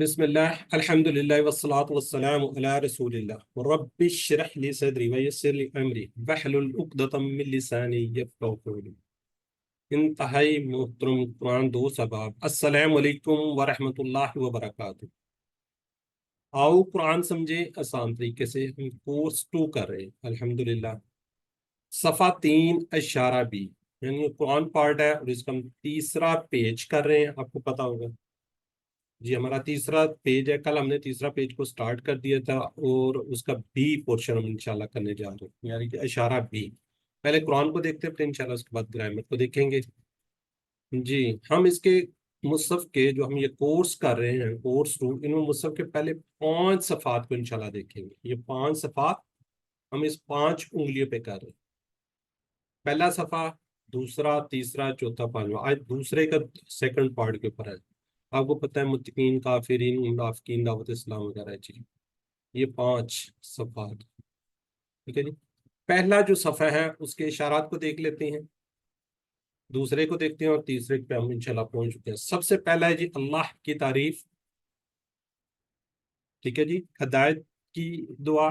بسم الله الحمد لله والصلاة والسلام على رسول الله رب اشرح لي صدري ويسر لي أمري واحلل عقدة من لساني يفقهوا قولي انتہائی محترم قرآن دوست احباب، السلام علیکم ورحمۃ اللہ وبرکاتہ۔ آؤ قرآن سمجھے آسان طریقے سے، ہم کورس 2 کر رہے ہیں الحمدللہ۔ صفحہ 3 اشارہ 20 یعنی قرآن پارٹ ہے، اور اس کا ہم تیسرا پیج کر رہے ہیں۔ آپ کو پتا ہوگا جی ہمارا تیسرا پیج ہے، کل ہم نے تیسرا پیج کو سٹارٹ کر دیا تھا، اور اس کا بی پورشن ہم انشاءاللہ کرنے جا رہے ہیں، یعنی کہ اشارہ بی۔ پہلے قرآن کو دیکھتے ہیں، پھر انشاءاللہ اس کے بعد گرامر کو دیکھیں گے۔ جی ہم اس کے مصحف کے جو ہم یہ کورس کر رہے ہیں، کورس 2، ان میں مصحف کے پہلے 5 صفحات کو انشاءاللہ دیکھیں گے۔ یہ 5 صفحات ہم اس 5 انگلیوں پہ کر رہے ہیں۔ پہلا صفحہ، دوسرا، تیسرا، چوتھا، پانچواں۔ آج دوسرے کا سیکنڈ پارٹ کے اوپر ہے۔ آپ کو پتہ ہے متقین، کافرین، منافقین، دعوت اسلام وغیرہ چیز، یہ 5 صفحات، ٹھیک ہے جی۔ پہلا جو صفحہ ہے اس کے اشارات کو دیکھ لیتے ہیں، دوسرے کو دیکھتے ہیں، اور تیسرے پہ ہم انشاءاللہ پہنچ چکے ہیں۔ سب سے پہلا ہے جی اللہ کی تعریف، ٹھیک ہے جی۔ ہدایت کی دعا،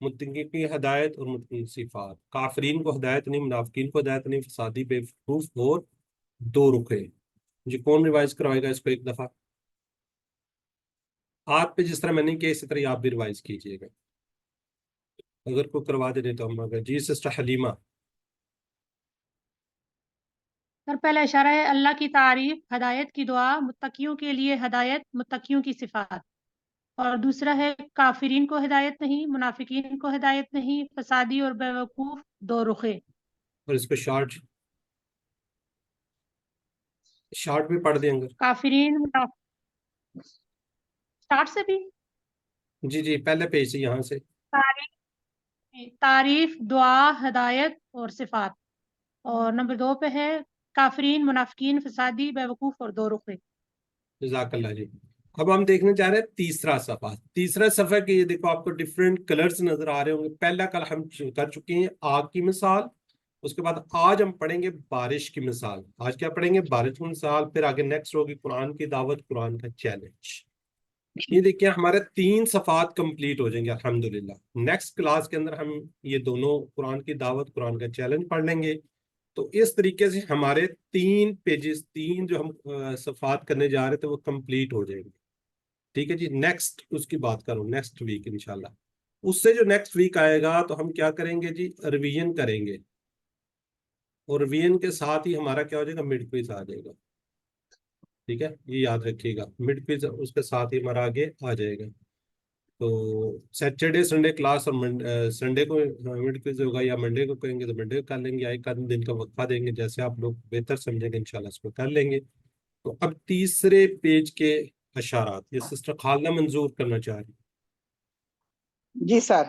متقین کی ہدایت اور متقین صفات، کافرین کو ہدایت نہیں، منافقین کو ہدایت نہیں، فسادی، بے وقوف اور 2 رخے۔ جی کون ریوائز کروائے گا اس کو ایک دفعہ؟ آپ پہ جس طرح میں نے کیا اسی طرح آپ بھی ریوائز کیجئے گا، اگر کوئی کروا دے تو ہم اگر جی سسٹر حلیمہ۔ سر پہلا اشارہ ہے اللہ کی تعریف، ہدایت کی دعا، متقیوں کے لیے ہدایت، متقیوں کی صفات۔ اور دوسرا ہے کافرین کو ہدایت نہیں، منافقین کو ہدایت نہیں، فسادی اور بیوقوف 2 رخے۔ اور اس کو شارٹ بھی پڑھ دیں اگر۔ کافرین اسٹارٹ سے بھی جی پہلے پیج سے، یہاں سے۔ تعریف، دعا، ہدایت اور صفات۔ اور نمبر 2 پہ ہے کافرین، منافقین، فسادی، بیوقوف اور 2 رخے۔ جزاک اللہ جی۔ اب ہم دیکھنے جا رہے ہیں تیسرا صفحہ۔ تیسرا صفحہ کے یہ دیکھو آپ کو ڈیفرنٹ کلرز نظر آ رہے ہوں گے۔ پہلا کل ہم کر چکے ہیں آگ کی مثال، اس کے بعد آج ہم پڑھیں گے بارش کی مثال۔ آج کیا پڑھیں گے؟ بارش کی مثال۔ پھر آگے نیکسٹ ہوگی قرآن کی دعوت، قرآن کا چیلنج۔ یہ دیکھیں ہمارے 3 صفحات کمپلیٹ ہو جائیں گے الحمدللہ۔ نیکسٹ کلاس کے اندر ہم یہ دونوں قرآن کی دعوت، قرآن کا چیلنج پڑھ لیں گے۔ تو اس طریقے سے ہمارے 3 پیجز، 3 جو ہم صفحات کرنے جا رہے تھے وہ کمپلیٹ ہو جائیں گے، ٹھیک ہے جی۔ نیکسٹ اس کی بات کروں، نیکسٹ ویک انشاءاللہ۔ اس سے جو نیکسٹ ویک آئے گا تو ہم کیا کریں گے جی؟ ریویژن کریں گے، اور ریویژن کے ساتھ ہی ہمارا کیا ہو جائے گا؟ مڈ کوئز آ جائے گا، ٹھیک ہے، یہ یاد رکھیے گا۔ مڈ کوئز اس کے ساتھ ہی ہمارا آگے آ جائے گا۔ تو سیٹرڈے سنڈے کلاس، اور سنڈے کو مڈ کوئز ہوگا، یا منڈے کو کریں گے تو منڈے کو کر لیں گے، یا ایک آدھ دن کا وقفہ دیں گے، جیسے آپ لوگ بہتر سمجھیں گے انشاءاللہ اس کو کر لیں گے۔ تو اب تیسرے پیج کے اشارات یہ سسٹر خالدہ منظور کرنا چاہ رہی۔ جی سر،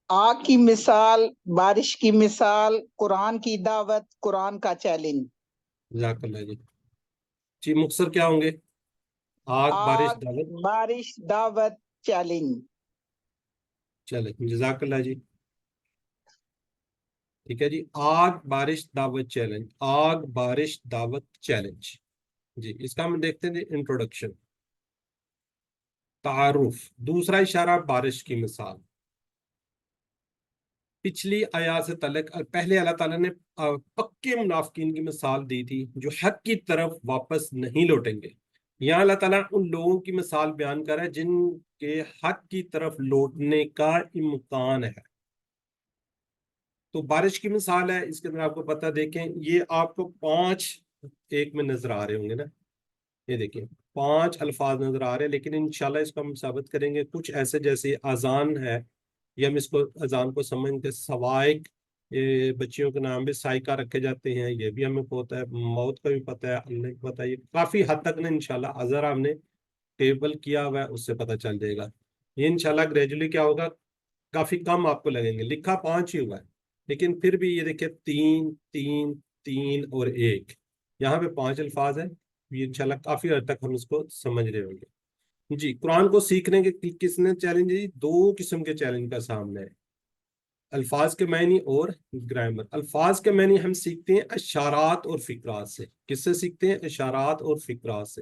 آگ کی مثال، بارش کی مثال، قرآن کی دعوت، قرآن کا چیلنج۔ جزاک اللہ جی۔ جی مختصر کیا ہوں گے؟ آگ، بارش، آگ، دعوت، بارش، دعوت، چیلنج۔ چلے جزاک اللہ جی۔ ٹھیک ہے جی، آگ، بارش، دعوت، چیلنج۔ آگ، بارش، دعوت، چیلنج۔ جی اس کا ہم دیکھتے ہیں جی انٹروڈکشن، تعارف۔ دوسرا اشارہ بارش کی مثال۔ پچھلی آیات سے تعلق، پہلے اللہ تعالیٰ نے پکے منافقین کی مثال دی تھی جو حق کی طرف واپس نہیں لوٹیں گے۔ یہاں اللہ تعالیٰ ان لوگوں کی مثال بیان کر رہا ہے جن کے حق کی طرف لوٹنے کا امکان ہے۔ تو بارش کی مثال ہے، اس کے اندر آپ کو پتہ، دیکھیں یہ آپ کو 5 ایک میں نظر آ رہے ہوں گے نا، یہ دیکھیں 5 الفاظ نظر آ رہے ہیں، لیکن انشاءاللہ اس کو ہم ثابت کریں گے۔ کچھ ایسے جیسے اذان ہے، یہ ہم اس کو اذان کو سمجھتے، سوائق، یہ بچیوں کے نام بھی سائقہ رکھے جاتے ہیں، یہ بھی ہمیں پتہ ہے، موت کا بھی پتہ ہے، اللہ کو پتہ ہے، یہ کافی حد تک نا انشاءاللہ اذر ہم نے ٹیبل کیا ہوا ہے، اس سے پتہ چل جائے گا۔ یہ انشاءاللہ گریجولی کیا ہوگا، کافی کم آپ کو لگیں گے، لکھا 5 ہی ہوا ہے، لیکن پھر بھی یہ دیکھیں 3 3 3 اور 1، یہاں پہ 5 الفاظ ہیں، یہ انشاءاللہ کافی حد تک ہم اس کو سمجھ رہے ہوں گے جی۔ قرآن کو سیکھنے کے کس نے چیلنج ہے؟ 2 قسم کے چیلنج کا سامنا ہے، الفاظ کے معنی اور گرامر۔ الفاظ کے معنی ہم سیکھتے ہیں اشارات اور فقرات سے۔ کس سے سیکھتے ہیں؟ اشارات اور فقرات سے۔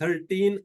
13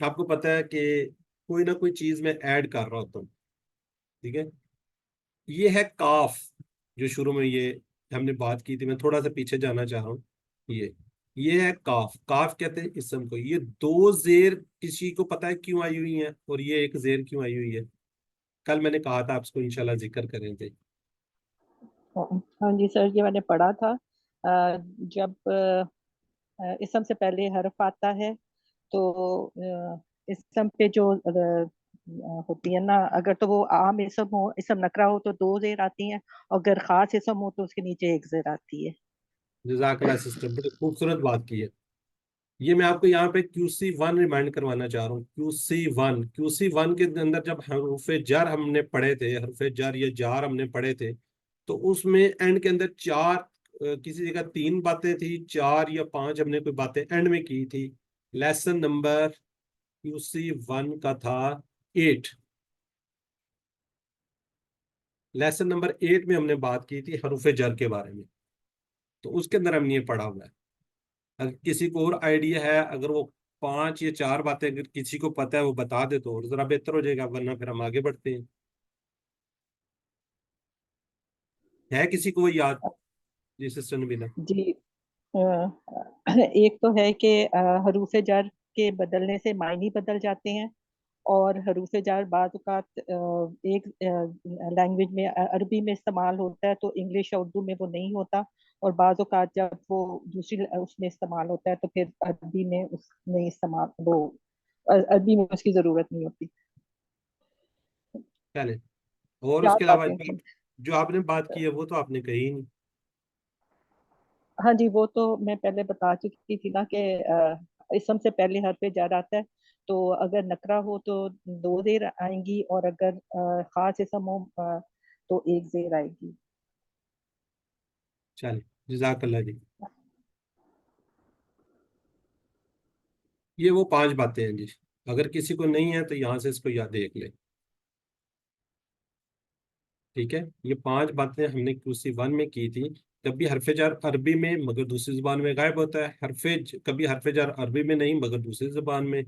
آپ کو پتہ ہے کہ کوئی نہ کوئی چیز میں ایڈ کر رہا ہوتا ہوں، ٹھیک ہے. یہ ہے کاف، جو شروع میں یہ ہم نے بات کی تھی، میں تھوڑا سا پیچھے جانا چاہ رہا ہوں. یہ ہے کاف. کاف کہتے ہیں اسم کو. یہ دو زیر کسی کو پتہ ہے کیوں آئی ہوئی ہیں، اور یہ ایک زیر کیوں آئی ہوئی ہے؟ کل میں نے کہا تھا آپ اس کو انشاءاللہ ذکر کریں تھے. ہاں جی سر، یہ میں نے پڑھا تھا. جب اسم سے پہلے حرف آتا ہے تو اسم پہ جو ہوتی ہے نا، اگر تو وہ عام اسم ہو، اسم نکرہ ہو تو دو زیر آتی ہیں، اور اگر خاص اسم ہو تو اس کے نیچے ایک زیر آتی ہے. جزاک اللہ سسٹر، بڑی خوبصورت بات کی ہے. یہ میں آپ کو یہاں پہ QC1 ریمائنڈ کروانا چاہ رہا ہوں. QC1 کے اندر جب حروف جر ہم نے پڑھے تھے، حرف جر یا جار ہم نے پڑھے تھے، تو اس میں اینڈ کے اندر چار، کسی جگہ 3 باتیں تھی، 4 یا 5 ہم نے کوئی باتیں اینڈ میں کی تھی. لیسن نمبر QC1 کا تھا 8. لیسن نمبر 8 میں ہم نے بات کی تھی حروف جر کے بارے میں، تو اس کے اندر ہم نے یہ پڑھا ہوا ہے. اگر کسی کو اور آئیڈیا ہے، اگر وہ 5 یا 4 باتیں اگر کسی کو پتہ ہے وہ بتا دے تو اور ذرا بہتر ہو جائے گا، ورنہ پھر ہم آگے بڑھتے ہیں. ہے کسی کو وہ یاد؟ جی سسٹر نبیلہ. جی ایک تو ہے کہ حروف جر کے بدلنے سے معنی بدل جاتے ہیں، اور حروف جر بعض اوقات ایک لینگویج میں عربی میں استعمال ہوتا ہے تو انگلش یا اردو میں وہ نہیں ہوتا، اور بعض اوقات جب وہ دوسری اس میں استعمال ہوتا ہے تو پھر عربی میں اس میں استعمال، وہ عربی میں اس کی ضرورت نہیں ہوتی. چلے، اور اس چار کے علاوہ باتیں تھیں. جو آپ نے بات کی ہے وہ تو آپ نے کہی نہیں. ہاں جی، وہ تو میں پہلے بتا چکی تھی نا کہ اسم سے پہلے حرف جر آتا ہے تو اگر نکرہ ہو تو دو زیر آئیں گی، اور اگر خاص اسم ہو تو ایک زیر آئے گی. چلے، جزاک اللہ جی. یہ وہ 5 باتیں ہیں جی. اگر کسی کو نہیں ہے تو یہاں سے اس کو یاد دیکھ لے. ٹھیک ہے، یہ 5 باتیں ہم نے QC1 میں کی تھی. جب بھی حرف جر عربی میں مگر دوسری زبان میں غائب ہوتا ہے، کبھی حرف جر عربی میں نہیں مگر دوسری زبان میں.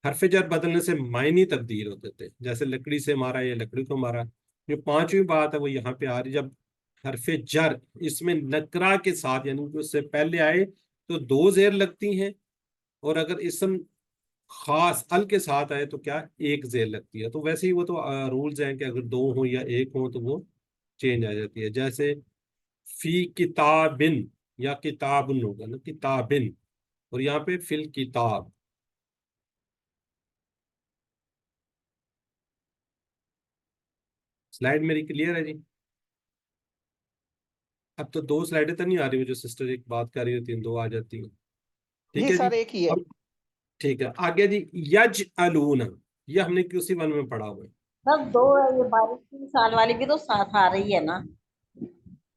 حرف جر بدلنے سے معنی تبدیل ہوتے تھے، جیسے لکڑی سے مارا یا لکڑی کو مارا. جو 5ویں بات ہے وہ یہاں پہ آ رہی. جب حرف جر اس میں نکرہ کے ساتھ یعنی کہ اس سے پہلے آئے تو 2 زیر لگتی ہیں، اور اگر اسم خاص ال کے ساتھ آئے تو کیا، ایک زیر لگتی ہے. تو ویسے ہی وہ تو رولز ہیں کہ اگر 2 ہوں یا 1 ہوں تو وہ چینج آ جاتی ہے. جیسے فی کتابن یا کتابن ہوگا نا، کتابن، اور یہاں پہ فی الکتاب. سلائیڈ میری کلیئر ہے جی؟ اب تو 2 سلائیڈیں تو نہیں آ رہی ہیں، جو سسٹر ایک بات کر رہی ہوتی ہیں 2 آ جاتی ہیں. ٹھیک جی ہے جی. سر ایک ہی ہے. اب ٹھیک ہے، آگے جی. یجعلون، یہ ہم نے QC1 میں پڑھا ہوا ہے. بس 2 ہے، یہ بارش کی مثال والی بھی تو ساتھ آ رہی ہے نا،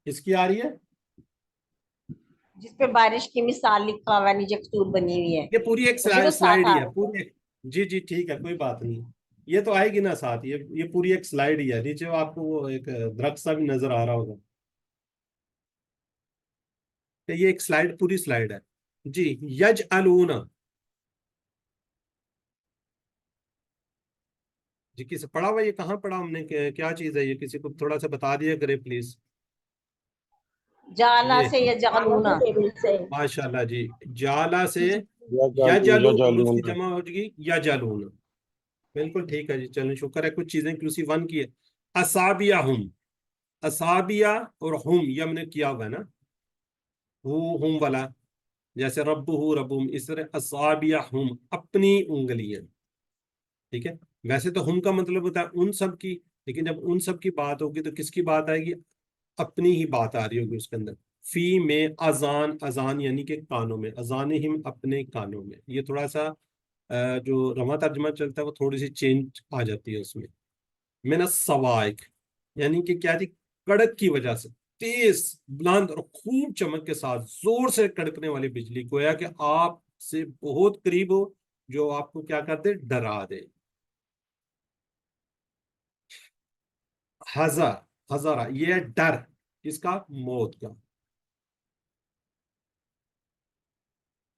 اس کی آ رہی ہے. جس پہ بارش کی مثال لکھا ہوا ہے، نیچے کسور بنی ہوئی ہے، یہ پوری ایک اس میں تو ساتھ سلائیڈ آ ہی ہے رہی ہے. پوری جی جی ٹھیک ہے، کوئی بات نہیں. یہ تو آئے گی نا ساتھ. یہ پوری ایک سلائیڈ ہی ہے. نیچے آپ کو وہ ایک درخت سا بھی نظر آ رہا ہوگا کہ یہ ایک سلائیڈ، پوری سلائیڈ ہے جی. یجعلون جی، کسی پڑھا ہوا؟ یہ کہاں پڑھا ہم نے؟ کیا چیز ہے یہ؟ کسی کو تھوڑا سا بتا دیا کرے پلیز. جالا یہ سے یا جالونا، ماشاء اللہ جی. جالا سے یجلو، اور اس کی یجعلون. جمع ہو جائے گی یجلون. بالکل ٹھیک ہے جی. چلیں، شکر ہے کچھ چیزیں QC1 کی ہے. اصابعہم، اصابیہ اور ہم یہ ہم نے کیا ہوا ہے نا، ہم والا. جیسے ربہم، اس طرح اصابعہم اپنی انگلیاں. ٹھیک ہے. ویسے تو ہم کا مطلب ہوتا ہے ان سب کی، لیکن جب ان سب کی بات ہوگی تو کس کی بات آئے گی؟ اپنی ہی بات آ رہی ہوگی اس کے اندر. فی میں اذان، اذان یعنی کہ کانوں میں، اذانہم اپنے کانوں میں. یہ تھوڑا سا جو رواں ترجمہ چلتا ہے وہ تھوڑی سی چینج آ جاتی ہے اس میں. من الصواعق یعنی کہ کیا تھی؟ کڑک کی وجہ سے، تیز بلند اور خوب چمک کے ساتھ زور سے کڑکنے والی بجلی، گویا کہ آپ سے بہت قریب ہو، جو آپ کو کیا کرتے؟ ڈرا دے. حذر یہ ہے ڈر، کس کا؟ موت کا.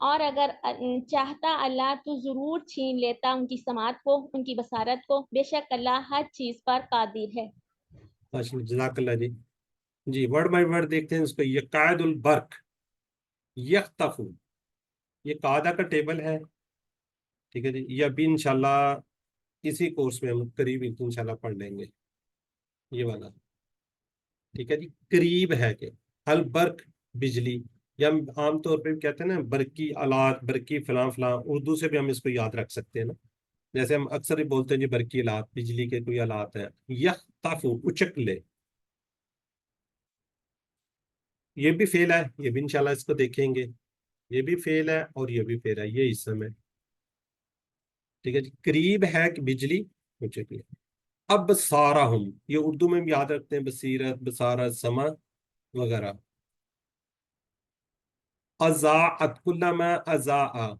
اور اگر چاہتا اللہ تو ضرور چھین لیتا ان کی سماعت کو، ان کی بصارت کو، بے شک اللہ ہر چیز پر قادر ہے۔ جزاک اللہ جی۔ جی ورڈ بائی ورڈ دیکھتے ہیں اس کو۔ یقعد البرق، یختف، یہ قاعدہ کا ٹیبل ہے، ٹھیک ہے جی۔ یہ ابھی انشاءاللہ اسی کورس میں ہم قریب انشاءاللہ پڑھ لیں گے یہ والا، ٹھیک ہے جی۔ قریب ہے کہ البرق بجلی، یا ہم عام طور پہ کہتے ہیں نا برقی آلات، برقی فلاں فلاں، اردو سے بھی ہم اس کو یاد رکھ سکتے ہیں نا، جیسے ہم اکثر ہی بولتے ہیں جی برقی آلات، بجلی کے کوئی آلات ہیں۔ یختف، اچک لے، یہ بھی فعل ہے، یہ بھی انشاءاللہ اس کو دیکھیں گے، یہ بھی فعل ہے اور یہ بھی فعل ہے، یہ اسم ہے، ٹھیک ہے جی۔ قریب ہے کہ بجلی اچک لے۔ اب سارہم، یہ اردو میں بھی یاد رکھتے ہیں، بصیرت، بصارت، سما وغیرہ۔ اضاعت، کلما اضاء،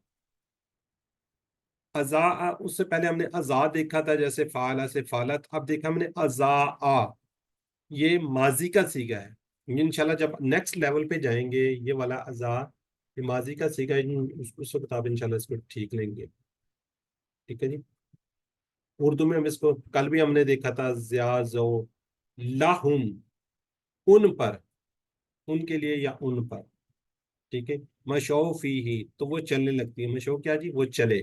اضاء، اس سے پہلے ہم نے اضاء دیکھا تھا جیسے فعل سے فعلت، اب دیکھا ہم نے اضاء، یہ ماضی کا صیغہ ہے۔ انشاءاللہ جب نیکسٹ لیول پہ جائیں گے یہ والا اضاء، یہ ماضی کا صیغہ ہے، اس وقت آپ انشاءاللہ اس کو ٹھیک لیں گے، ٹھیک ہے جی۔ اردو میں ہم اس کو کل بھی ہم نے دیکھا تھا، زیازو لہم، ان پر، ان کے لیے یا ان پر، ٹھیک ہے۔ مشو فیہ، تو وہ چلنے لگتی ہے، مشو کیا جی، وہ چلے،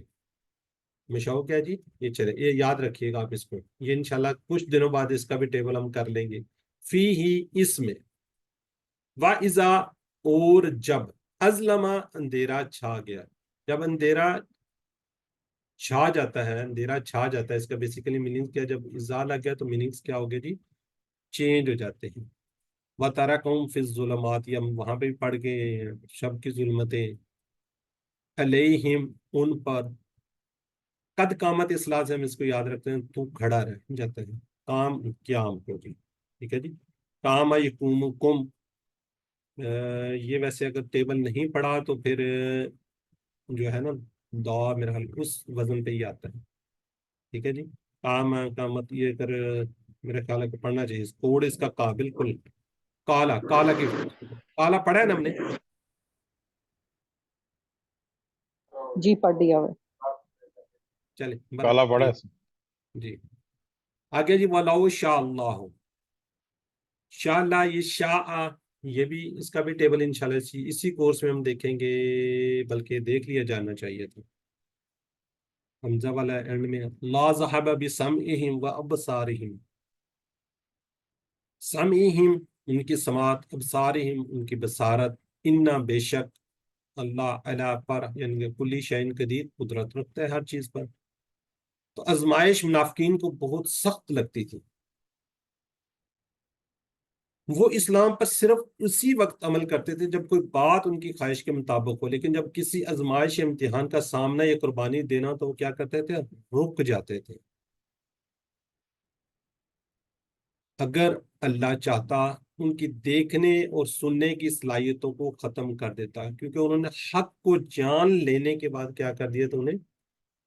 مشو کیا جی، یہ چلے، یہ یاد رکھیے گا آپ اس کو، یہ انشاءاللہ کچھ دنوں بعد اس کا بھی ٹیبل ہم کر لیں گے۔ فیہ، اس میں، وَإِذَا، اور جب، ازلما، اندھیرا چھا گیا، جب اندھیرا چھا جاتا ہے، اندھیرا چھا جاتا ہے، اس کا بیسیکلی میننگ کیا، جب اذا لگ گیا تو میننگز کیا ہوگے جی، چینج ہو جاتے ہیں۔ وَتَرَكُمْ فِي الظُّلُمَاتِ، ہم وہاں پہ بھی پڑھ گئے ہیں، شب کی ظلمتیں، علیہم، ان پر، قد قامت، اصلاح سے ہم اس کو یاد رکھتے ہیں، تو کھڑا رہ جاتا ہے، قام قیام کو جی، ٹھیک ہے جی۔ قام یقوم کم، یہ ویسے اگر ٹیبل نہیں پڑھا تو پھر جو ہے نا دا میرا خیال اس وزن پہ ہی آتا ہے، ٹھیک ہے جی۔ قام کا مت یہ اگر میرے خیال ہے کہ پڑھنا چاہیے، کوڈ اس کا کا بالکل، کالا، کالا کی، کالا پڑھا ہے نا ہم نے، جی پڑھ لیا ہوا ہے۔ چلے کالا پڑا جی ہے۔ جی۔ آگے جی، وَلَوْ شَاءَ اللَّهُ، شاء اللہ، یہ شاء، یہ بھی اس کا بھی ٹیبل انشاءاللہ اسی کورس میں ہم دیکھیں گے، بلکہ دیکھ لیا جانا چاہیے تھا، حمزہ والا اینڈ میں، لا ذهب بسمعهم وابصارهم، سمعهم ان کی سماعت، ابصارهم ان کی بصارت، انا بے شک، اللہ علی پر، یعنی کہ کلی شیء قدیر، قدرت رکھتا ہے ہر چیز پر۔ تو آزمائش منافقین کو بہت سخت لگتی تھی، وہ اسلام پر صرف اسی وقت عمل کرتے تھے جب کوئی بات ان کی خواہش کے مطابق ہو، لیکن جب کسی آزمائش یا امتحان کا سامنا یا قربانی دینا تو وہ کیا کرتے تھے، رک جاتے تھے۔ اگر اللہ چاہتا ان کی دیکھنے اور سننے کی صلاحیتوں کو ختم کر دیتا، کیونکہ انہوں نے حق کو جان لینے کے بعد کیا کر دیا تو انہیں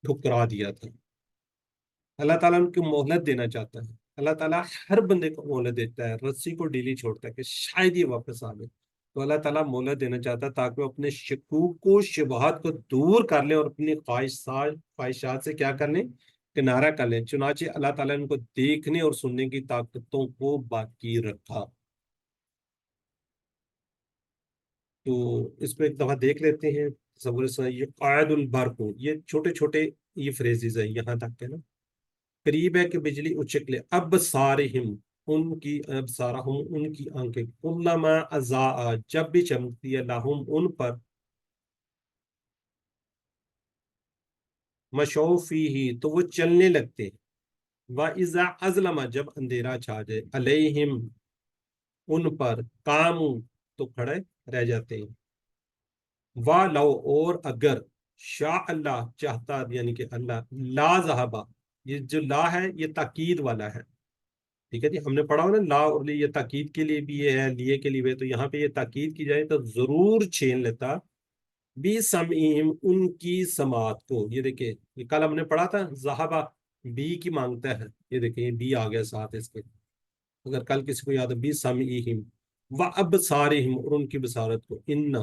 ٹھکرا دیا تھا۔ اللہ تعالیٰ ان کو مہلت دینا چاہتا ہے، اللہ تعالیٰ ہر بندے کو مہلت دیتا ہے، رسی کو ڈھیلی چھوڑتا ہے کہ شاید یہ واپس آ گئے، تو اللہ تعالیٰ مہلت دینا چاہتا ہے تاکہ وہ اپنے شکوک و شبہات کو دور کر لیں اور اپنی خواہشات سے کیا کر لیں، کنارہ کر لیں۔ چنانچہ اللہ تعالیٰ نے ان کو دیکھنے اور سننے کی طاقتوں کو باقی رکھا۔ تو اس کو ایک دفعہ دیکھ لیتے ہیں، تصور سے، یہ قاعد البرق، یہ چھوٹے چھوٹے یہ فریزز ہیں یہاں تک ہے نا، قریب ہے کہ بجلی اچک لے، اب سارہم، ان کی، اب سارہم ان کی آنکھیں، کلما اضاء، جب بھی چمکتی ہے، لہم ان پر، مشو فیہ، تو وہ چلنے لگتے ہیں، وَإِذَا أَظْلَمَ، جب اندھیرا چھا جائے، علیہم ان پر، قاموا، تو کھڑے رہ جاتے ہیں، وَلَوْ، اور اگر، شاء اللہ چاہتا، یعنی کہ اللہ، لا ذہبا، یہ جو لا ہے یہ تاکید والا ہے، ٹھیک ہے جی، ہم نے پڑھا ہو نا لا اور لی، یہ تاکید کے لیے بھی یہ ہے، لیے کے لیے بھی ہے، تو یہاں پہ یہ تاکید کی جائے تو ضرور چھین لیتا، بی سمعہم، ان کی سماعت کو۔ یہ دیکھیں، یہ کل ہم نے پڑھا تھا ذہبا، بی کی مانگتا ہے، یہ دیکھیں یہ بی آ گیا ساتھ اس کے، اگر کل کسی کو یاد ہے، بی سمعہم و ابصارہم، اور ان کی بصارت کو، انا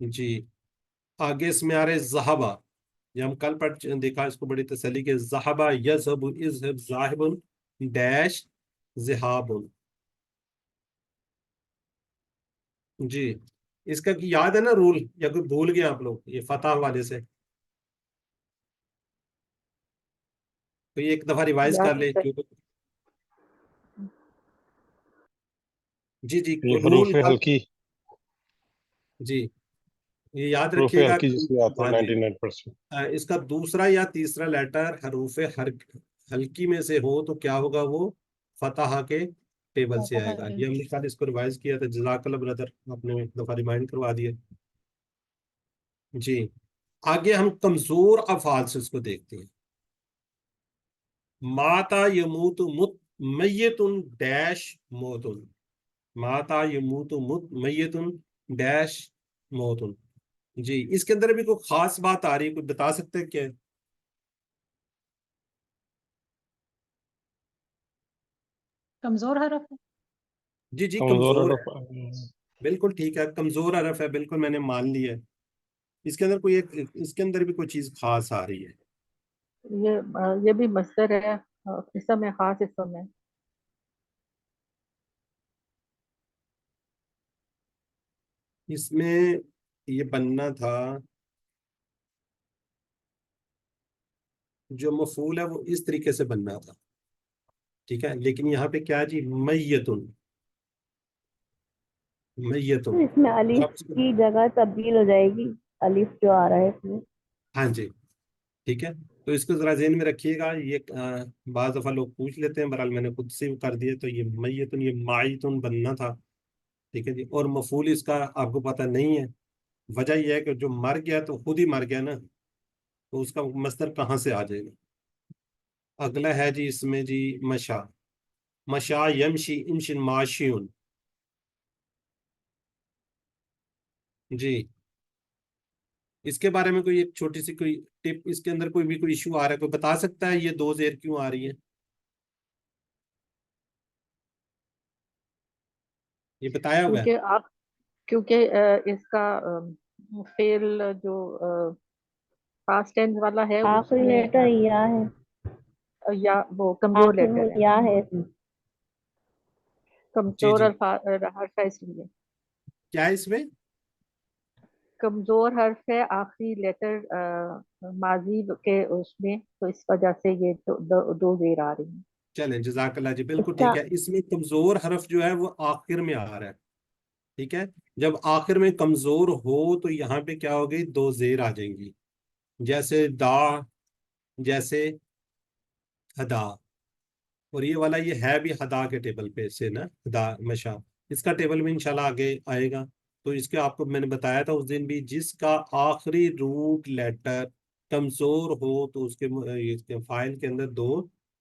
جی آگے اس میں آ رہے ذہبا، یہ ہم کل دیکھا اس کو بڑی تسلی کے، ذہبا یذهب اذهب ذاہب ڈیش ذہاب. جی اس کا یاد ہے نا رول، یا کوئی بھول گیا آپ لوگ یہ فتح والے سے؟ تو یہ ایک دفعہ ریوائز کر لیں کیونکہ جی جی یہ رول حروف ہلکی، جی یہ یاد حروف رکھیے گا. ہلکی جس میں آتے ہاں ہیں جی 99%. اس کا دوسرا یا تیسرا لیٹر حروف ہلکی میں سے ہو تو کیا ہوگا، وہ فتح کے ٹیبل سے آئے گا. یہ ہم نے کل اس کو ریوائز کیا تھا، جزاک اللہ بردر، آپ نے ایک دفعہ ریمائنڈ کروا دیا. جی آگے ہم کمزور افعال سے اس کو دیکھتے ہیں. ماتا یموت مت میتن ڈیش موتن، ماتا یموت مت میتن ڈیش موتن. جی اس کے اندر بھی کوئی خاص بات آ رہی ہے، کوئی بتا سکتے ہیں کیا؟ کمزور حرف ہے. جی جی کمزور کمزور حروف ہے، بالکل ٹھیک ہے، کمزور حرف ہے، بالکل میں نے مان لیا ہے. اس کے اندر کوئی اس کے اندر بھی کوئی چیز خاص آ رہی ہے. یہ بھی مصدر ہے، اسم ہے، خاص اسم ہے. اس میں یہ بننا تھا، جو مفعول ہے وہ اس طریقے سے بننا تھا، ٹھیک ہے، لیکن یہاں پہ کیا جی میتن، میتن. اس میں الف کی جگہ تبدیل ہو جائے گی، الف جو آ رہا ہے اس میں. ہاں جی ٹھیک ہے، تو اس کو ذرا ذہن میں رکھیے گا. یہ بعض دفعہ لوگ پوچھ لیتے ہیں، بہرحال میں نے خود سے کر دیا. تو یہ میتن، یہ مائتن بننا تھا، ٹھیک ہے جی. اور مفعول اس کا آپ کو پتہ نہیں ہے. وجہ یہ ہے کہ جو مر گیا تو خود ہی مر گیا نا، تو اس کا مصدر کہاں سے آ جائے گا. اگلا ہے جی اس میں جی مشا، مشا یمشی امشن ماشیون. جی اس کے بارے میں کوئی ایک چھوٹی سی کوئی ٹپ، اس کے اندر کوئی بھی کوئی ایشو آ رہا ہے، کوئی بتا سکتا ہے یہ دو زیر کیوں آ رہی ہے؟ یہ بتایا ہوا ہے. کیونکہ اس کا فعل جو پاسٹ ٹینس والا ہے اس آخری میں لیٹر یا ہے، یا وہ کمزور آخر میں لیٹر ہے، یا ہے اس میں. جی کمزور جی حرف ہے، اس لیے کیا ہے اس میں؟ کمزور حرف ہے، آخری لیٹر ماضی کے اس میں، تو اس وجہ سے یہ دو زیر آ رہی ہیں. چلیں جزاک اللہ جی، اس بالکل کا ٹھیک ہے. اس میں کمزور حرف جو ہے وہ آخر میں آ رہا ہے، ٹھیک ہے. جب آخر میں کمزور ہو تو یہاں پہ کیا ہوگی، دو زیر آ جائیں گی، جیسے دا، جیسے ہدا. اور یہ والا یہ ہے بھی ہدا کے ٹیبل پہ سے نا، ہدا مشا، اس کا ٹیبل بھی انشاءاللہ آگے آئے گا. تو اس کے آپ کو میں نے بتایا تھا اس دن بھی، جس کا آخری روٹ لیٹر کمزور ہو تو اس کے فائل کے اندر دو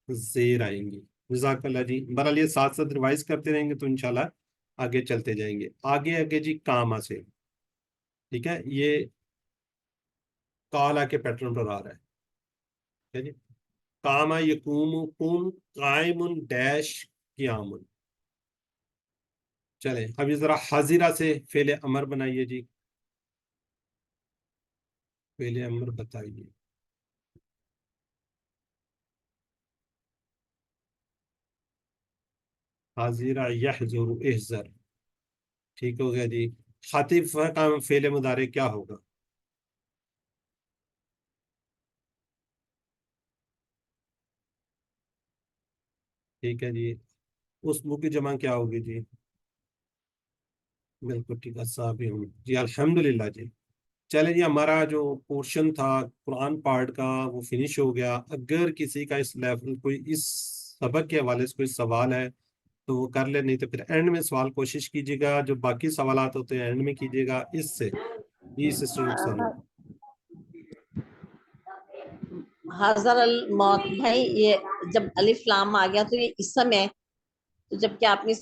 زیر آئیں گی. جزاک اللہ جی. بہرحال یہ ساتھ ساتھ ریوائز کرتے رہیں گے تو انشاءاللہ آگے چلتے جائیں گے. آگے جی کاما سے، ٹھیک ہے، یہ کالا کے پیٹرن پر آ رہا ہے، ٹھیک ہے جی. کاما یقوم کم قائم ڈیش قیام. چلیں اب یہ ذرا حاضرہ سے فعل امر بنائیے جی، فعل امر بتائیے. حاضرہ یحضر احذر، ٹھیک ہو گیا جی. خاطب کا فعل مضارع کیا ہوگا؟ ٹھیک ہے جی. اس بک کی جمع کیا ہوگی جی؟ بالکل ٹھیک ہے، صابرون. جی الحمدللہ جی. چلیں جی ہمارا جو پورشن تھا قرآن پارٹ کا وہ فنش ہو گیا. اگر کسی کا اس لیول کوئی اس سبق کے حوالے سے کوئی سوال ہے تو وہ کر لے، نہیں تو پھر اینڈ میں سوال کوشش کیجیے گا. جو باقی سوالات ہوتے ہیں اینڈ میں کیجیے گا. اس سے سے نقصان ہوگا. حضر الموت بھائی، یہ جب الف لام آ گیا تو یہ اسم ہے، تو جب کہ آپ نے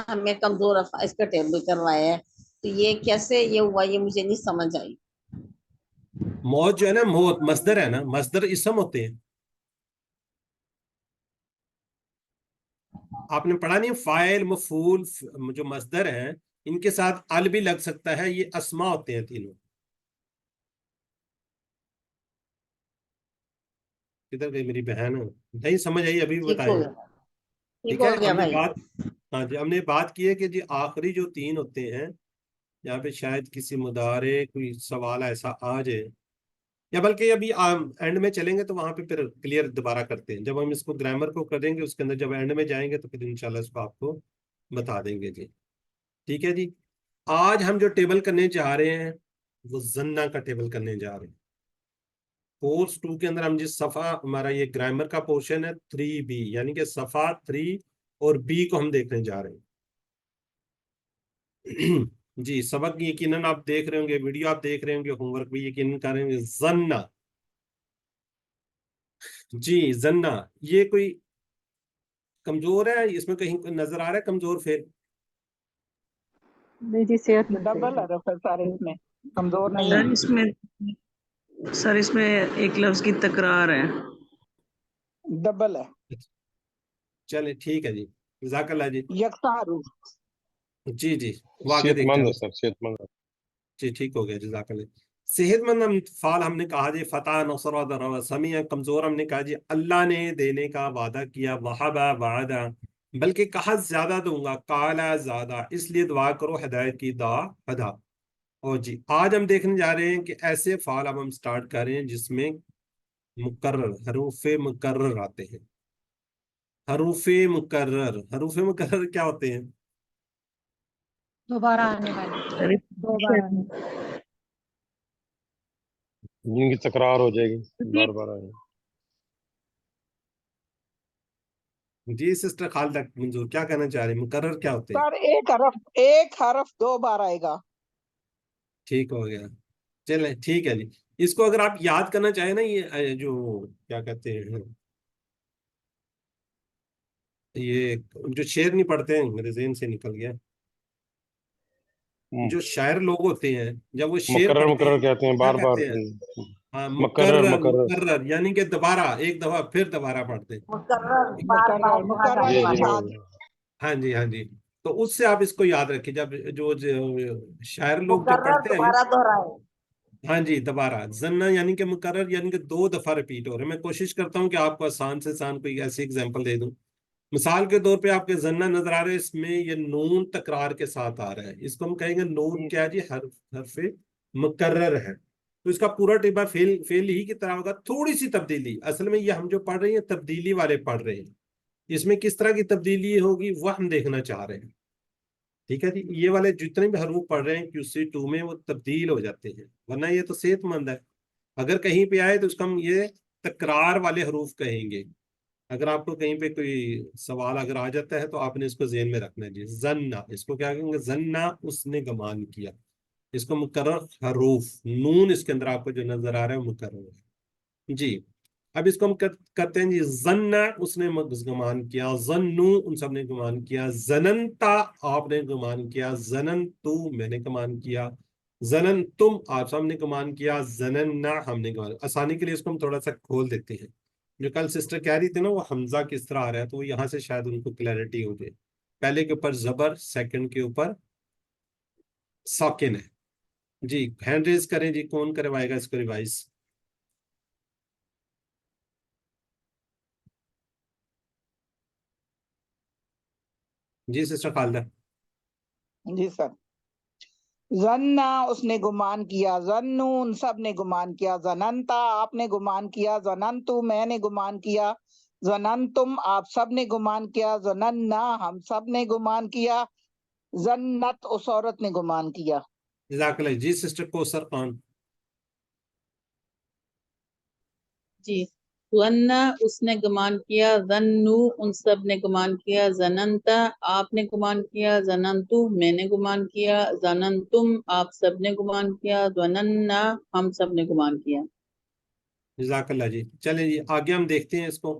ہمیں کمزور اس کا ٹیبل کروایا ہے، تو یہ کیسے یہ ہوا، یہ مجھے نہیں سمجھ آئی. موت جو ہے نا، موت مصدر ہے نا، مصدر اسم ہوتے ہیں. آپ نے پڑھا نہیں، فاعل مفعول جو مصدر ہیں ان کے ساتھ ال بھی لگ سکتا ہے، یہ اسما ہوتے ہیں تینوں. کدھر گئی میری بہن؟ نہیں سمجھ آئی؟ ابھی بھی ٹھیک ہو بتائیں. گیا ٹھیک ٹھیک ہے، ہو گیا ہم نے بھائی. بات، ہاں جی، ہم نے بات کی ہے کہ جی آخری جو تین ہوتے ہیں، یہاں پہ شاید کسی مدارے کوئی سوال ایسا آ جائے، یا بلکہ ابھی اینڈ میں چلیں گے تو وہاں پہ پھر کلیئر دوبارہ کرتے ہیں. جب ہم اس کو گرامر کو کریں گے اس کے اندر، جب اینڈ میں جائیں گے تو پھر انشاءاللہ اس کو آپ کو بتا دیں گے جی. ٹھیک ہے جی. آج ہم جو ٹیبل کرنے جا رہے ہیں وہ زنہ کا ٹیبل کرنے جا رہے ہیں. کورس 2 کے اندر ہم جس صفحہ، ہمارا یہ گرامر کا پورشن ہے 3B، یعنی کہ صفحہ 3 اور B کو ہم دیکھنے جا رہے ہیں. جی سبق یقیناً آپ دیکھ رہے ہوں گے، ویڈیو آپ دیکھ رہے ہوں گے، ہوم ورک بھی یقیناً کر رہے ہوں گے. زنہ، جی زنہ، یہ کوئی کمزور ہے؟ اس میں کہیں نظر آ رہا ہے کمزور فعل؟ نہیں جی، صحت مند ڈبل ہے. حرف ہے سر اس میں، کمزور نہیں سر ہے. اس میں ایک لفظ کی تکرار ہے. ڈبل ہے، چلے ٹھیک ہے جی، جزاک اللہ جی. یکساں حروف. جی جی، وہ آگے صحت دیکھتے مند ہے ہیں. سر، صحت مند ہے. جی ٹھیک ہو گیا، جزاک اللہ. صحت مند فعال ہم نے کہا جی فتح، نصر و ضرر. سمیع کمزور ہم نے کہا جی اللہ نے دینے کا وعدہ کیا. وہبا وعدہ، بلکہ کہا زیادہ دوں گا. کالا زیادہ، اس لیے دعا کرو ہدایت کی، دا ہدا. اور جی آج ہم دیکھنے جا رہے ہیں کہ ایسے فعال اب ہم سٹارٹ کر رہے ہیں جس میں مقرر، حروف مقرر آتے ہیں. حروف مقرر، حروف مقرر کیا ہوتے ہیں؟ دوبارہ آنے والے، دوبارہ آنے جن کی تکرار ہو جائے گی، بار بار آئے. جی سسٹر خالدہ منظور کیا کہنا چاہ رہے ہیں؟ مقرر کیا ہوتے ہیں؟ سر ایک حرف 2 بار آئے گا. ٹھیک ہو گیا، چلیں ٹھیک ہے جی. اس کو اگر آپ یاد کرنا چاہیں نا، یہ جو کیا کہتے ہیں، یہ جو شعر نہیں پڑھتے ہیں، میرے ذہن سے نکل گیا. جو شاعر لوگ ہوتے ہیں جب وہ شعر مقرر پڑھتے مقرر ہیں کہتے ہیں، کیا بار بار. کہتے ہیں؟ ہاں مقرر مقرر، مقرر. مقرر یعنی کہ دوبارہ، ایک دفعہ پھر دوبارہ پڑھتے ہیں. مقرر بار بار مقرر پڑھا جی جانے جی والا. ارشاد. ہاں جی ہاں جی. تو اس سے آپ اس کو یاد رکھیں، جب جو شاعر لوگ جب مقرر پڑھتے ہیں نا، دوبارہ دہرائے. ہاں جی دوبارہ. زنہ یعنی کہ مقرر یعنی کہ 2 دفعہ ریپیٹ ہو رہے ہیں. میں کوشش کرتا ہوں کہ آپ کو آسان سے آسان کوئی ایسی اگزامپل دے دوں. مثال کے طور پہ آپ کے زنہ نظر آ رہے ہیں، اس میں یہ نون تکرار کے ساتھ آ رہا ہے. اس کو ہم کہیں گے نون کیا جی، حرف مقرر ہے. تو اس کا پورا ٹیبا فیل ہی کی طرح ہوگا. تھوڑی سی تبدیلی، اصل میں یہ ہم جو پڑھ رہے ہیں تبدیلی والے پڑھ رہے ہیں. اس میں کس طرح کی تبدیلی ہوگی وہ ہم دیکھنا چاہ رہے ہیں. ٹھیک ہے جی. یہ والے جتنے بھی حروف پڑھ رہے ہیں QC2 میں وہ تبدیل ہو جاتے ہیں، ورنہ یہ تو صحت مند ہے. اگر کہیں پہ آئے تو اس کو ہم یہ تکرار والے حروف کہیں گے. اگر آپ کو کہیں پہ کوئی سوال اگر آ جاتا ہے تو آپ نے اس کو ذہن میں رکھنا ہے جی. زنہ، اس کو کیا کہیں گے؟ زنہ، اس نے گمان کیا. اس کو مقرر حروف، نون اس کے اندر آپ کو جو نظر آ رہا ہے وہ مقرر ہے جی. اب اس کو ہم کرتے ہیں جی. زنہ، اس نے گمان کیا. زنو، ان سب نے گمان کیا. زننتا، آپ نے گمان کیا. زننتو، میں نے گمان کیا. زننتم، آپ سب نے گمان کیا. زننا، ہم نے گمان. آسانی کے لیے اس کو ہم تھوڑا سا کھول دیتے ہیں. جو کل سسٹر کہہ رہی تھی نا وہ حمزہ کس طرح آ رہا ہے، تو یہاں سے شاید ان کو کلیئرٹی ہو جائے. پہلے کے اوپر زبر، سیکنڈ کے اوپر ساکن ہے جی. ہینڈ ریز کریں جی، کون کروائے گا اس کو ریوائز؟ جی سسٹر خالدہ. جی سر. زنّا، اس نے گمان کیا. زنّو، ان سب نے گمان کیا. زننتا، آپ نے گمان کیا. زننتو، میں نے گمان کیا. زننتم، آپ سب نے گمان کیا. زننا، ہم سب نے گمان کیا. زنت، اس عورت نے گمان کیا. جزاک اللہ جی. سسٹر کوثر خان. جی. ظنّا، اس نے گمان کیا. ظنّو، ان سب نے گمان کیا. ظننتا، آپ نے گمان کیا. ظننتو، میں نے گمان کیا. ظننتم، آپ سب نے گمان کیا. ظننا، ہم سب نے گمان کیا. جزاک اللہ جی. چلیں جی آگے ہم دیکھتے ہیں اس کو.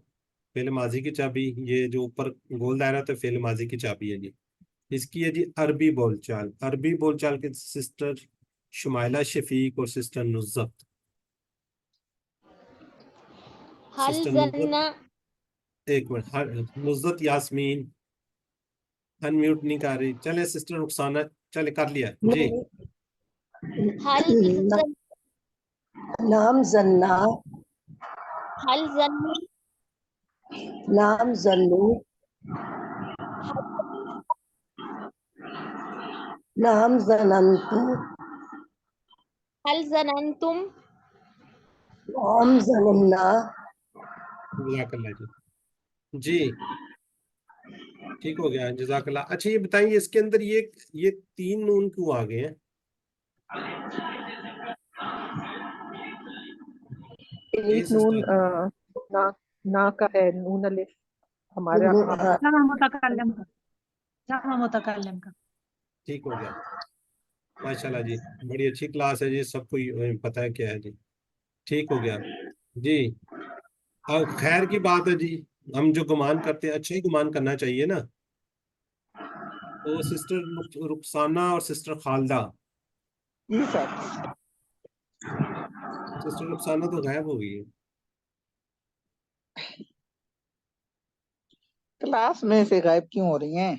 فعل ماضی کی چابی، یہ جو اوپر گول دائرہ تو فعل ماضی کی چابی ہے جی. اس کی ہے جی عربی بول چال. عربی بول چال کے سسٹر شمائلہ شفیق اور سسٹر نزت. حل سسٹر زنّا، نزت، ایک منٹ. نزت یاسمین ان میوٹ نہیں کر رہی. چلیں سسٹر رخسانہ چلے کر لیا جی. هل زن نام زنا هل زنوا نام زنو نام زننتو هل ظننتم نام زننا جزاک اللہ جی. جی ٹھیک ہو گیا جزاک اللہ. اچھا یہ بتائیے اس کے اندر یہ 3 نون کیوں آ گئے ہیں؟ ایک نون نا کا ہے، نون الف ہمارا جمع متکلم کا، جمع متکلم کا. ٹھیک ہو گیا ماشاءاللہ جی. بڑی اچھی کلاس ہے جی، سب کو پتہ ہے کیا ہے جی. ٹھیک ہو گیا جی. اور خیر کی بات ہے جی، ہم جو گمان کرتے ہیں اچھا ہی گمان کرنا چاہیے نا. تو سسٹر رخسانہ اور سسٹر خالدہ، جی سر. سسٹر رخسانہ تو غائب ہو گئی ہے. کلاس میں سے غائب کیوں ہو رہی ہیں؟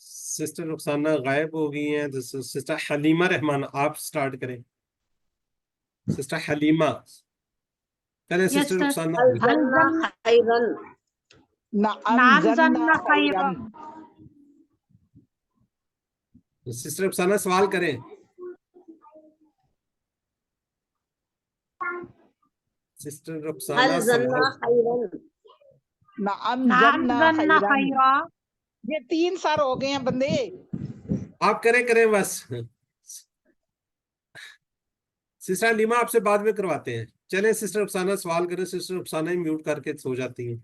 سسٹر رخسانہ غائب ہو گئی ہیں. تو سسٹر حلیمہ رحمان آپ سٹارٹ کریں. سسٹر حلیمہ چلیں. Yes, sister sir. رخسانہ هل زنا خيرا نعم نعم زنا ظن خیرا. خیرا. سسٹر رخسانہ سوال کریں. سسٹر رخسانہ هل زنا سوال. خيرا نعم نعم زنا ظن خیرا. خیرا. یہ 3 سر ہو گئے ہیں بندے. آپ کریں بس. سسٹر حلیمہ آپ سے بعد میں کرواتے ہیں. چلیں سسٹر رخسانہ سوال کریں. سسٹر رخسانہ ہی میوٹ کر کے سو جاتی ہیں.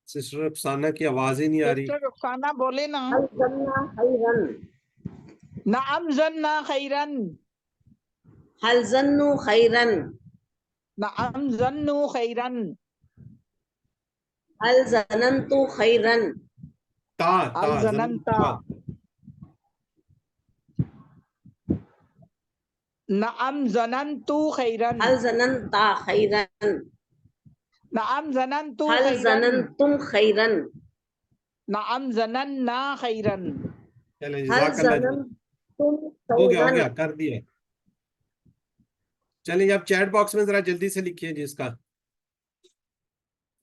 سسٹر رخسانہ کی آواز ہی نہیں آ رہی. سسٹر رخسانہ بولے نا. هل زنا خيرا نعم زنا خیرا. هل زنوا خيرا نعم زنو خیرا. هل ظننتوا خيرا تا هل ظننت نعم ظننت خیرا. هل ظننت خيرا نعم ظننت هل خیرا. ظننتم خيرا نعم ظننا خیرا. چلیں هل جزاک اللہ جی. ظننتم ہو گیا خيرا کر دیا. چلیں آپ چیٹ باکس میں ذرا جلدی سے لکھیے جی اس کا.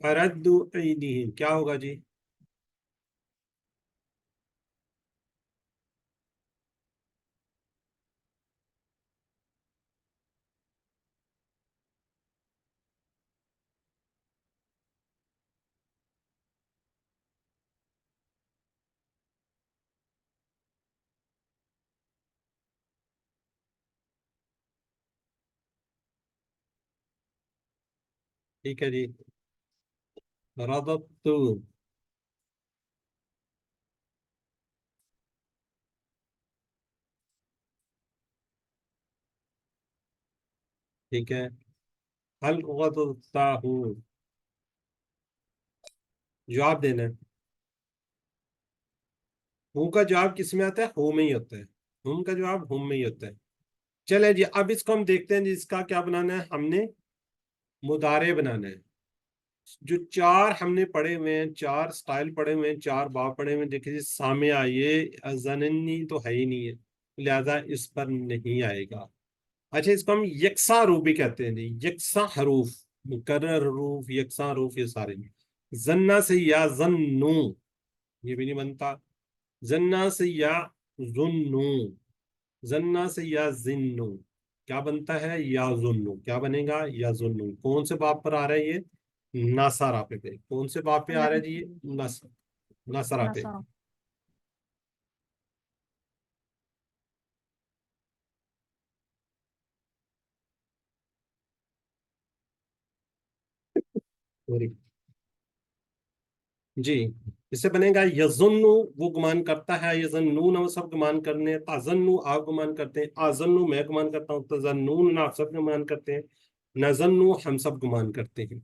فردو ایدیہم کیا ہوگا جی؟ ٹھیک ہے جی. رددت ٹھیک ہے. حل غدتاہ جواب دینا ہے. ہوں کا جواب کس میں آتا ہے؟ ہو میں ہی ہوتا ہے. ہم کا جواب ہم میں ہی ہوتا ہے. چلیں جی اب اس کو ہم دیکھتے ہیں جی. اس کا کیا بنانا ہے؟ ہم نے مضارع بنانا ہے. جو 4 ہم نے پڑھے ہوئے ہیں، 4 سٹائل پڑھے ہوئے ہیں، 4 باب پڑھے ہوئے ہیں. دیکھیں جی سامنے آئیے زننی تو ہے ہی نہیں ہے، لہذا اس پر نہیں آئے گا. اچھا اس کو ہم یکساں حروف بھی کہتے ہیں جی. یکساں حروف، مکرر حروف، یکساں حروف، یہ سارے. زنہ سے یا زنو یہ بھی نہیں بنتا. زنہ سے یا زنو، زنہ سے یا زنو کیا بنتا ہے؟ یا زنو. کیا بنے گا؟ یا زنو. کون سے باب پر آ رہا ہے یہ؟ ناصرہ پہ. کون سے باب پہ آ رہا ہے جی؟ ناصرہ پہ. نصارہ. جی اس سے بنے گا یظنو وہ گمان کرتا ہے، یظنون وہ سب گمان کرنے، تظنو آپ گمان کرتے ہیں، اظنو میں گمان کرتا ہوں، تظنون آپ سب گمان کرتے ہیں، نظنو ہم سب گمان کرتے ہیں.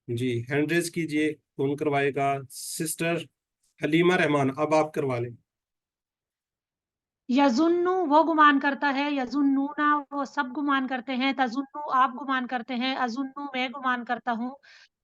جی ہینڈ ریز کیجئے. کون کروائے گا؟ سسٹر حلیمہ رحمان اب آپ کروا لیں. یظنو وہ گمان کرتا ہے، یظنون وہ سب گمان کرتے ہیں، تظنو آپ گمان کرتے ہیں، اظنو میں گمان کرتا ہوں،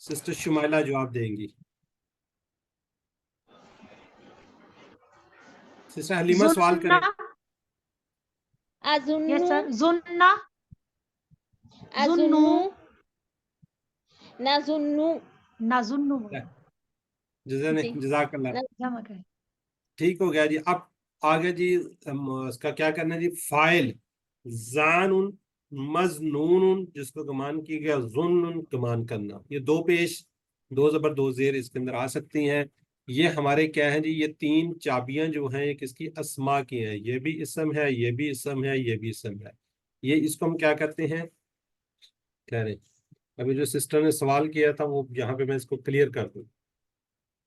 سسٹر شمائلہ جواب دیں گی. سسٹر حلیمہ سوال کریں. یس سر. زننا أظن نظن نظن جی جزاک اللہ. جمع کریں. ٹھیک ہو گیا جی. اب آگے جی اس کا کیا کرنا ہے جی. فائل زان مظنون جس کو گمان کی گیا ظن گمان کرنا. یہ دو پیش دو زبر دو زیر اس کے اندر آ سکتی ہیں. یہ ہمارے کیا ہیں جی. یہ تین چابیاں جو ہیں یہ کس کی اسما کی ہیں. یہ بھی اسم ہے, یہ بھی اسم ہے, یہ بھی اسم ہے. یہ اس کو ہم کیا کرتے ہیں کہہ رہے ہیں. ابھی جو سسٹر نے سوال کیا تھا وہ یہاں پہ میں اس کو کلیئر کر دوں.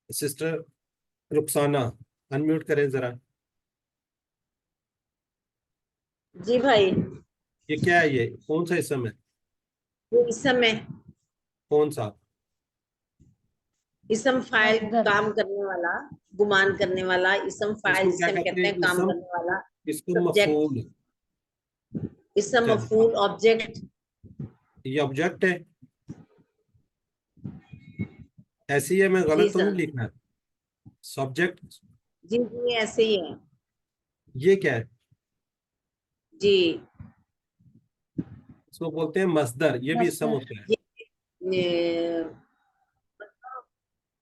سسٹر رخسانہ انمیوٹ کریں ذرا. جی بھائی. یہ کیا ہے, یہ کون سا اسم ہے؟ وہ اسم ہے. کون سا اسم فاعل مصدر. کام کرنے والا, گمان کرنے والا. اسم اس فاعل کو جسے کیا ہم کہتے کہتے ہیں؟ ہیں کام اسم, کرنے والا. اس کو سبجیکٹ, مفعول. اسم چلیے مفعول آبجیکٹ. یہ آبجیکٹ ہے ایسی ہے. میں جی غلط تو سر. نہیں لکھنا ہے. سبجیکٹ جی جی ایسے ہی ہے. یہ کیا ہے؟ جی اس کو بولتے ہیں مصدر. یہ بھی اسم مصدر. ہوتا ہے. یہ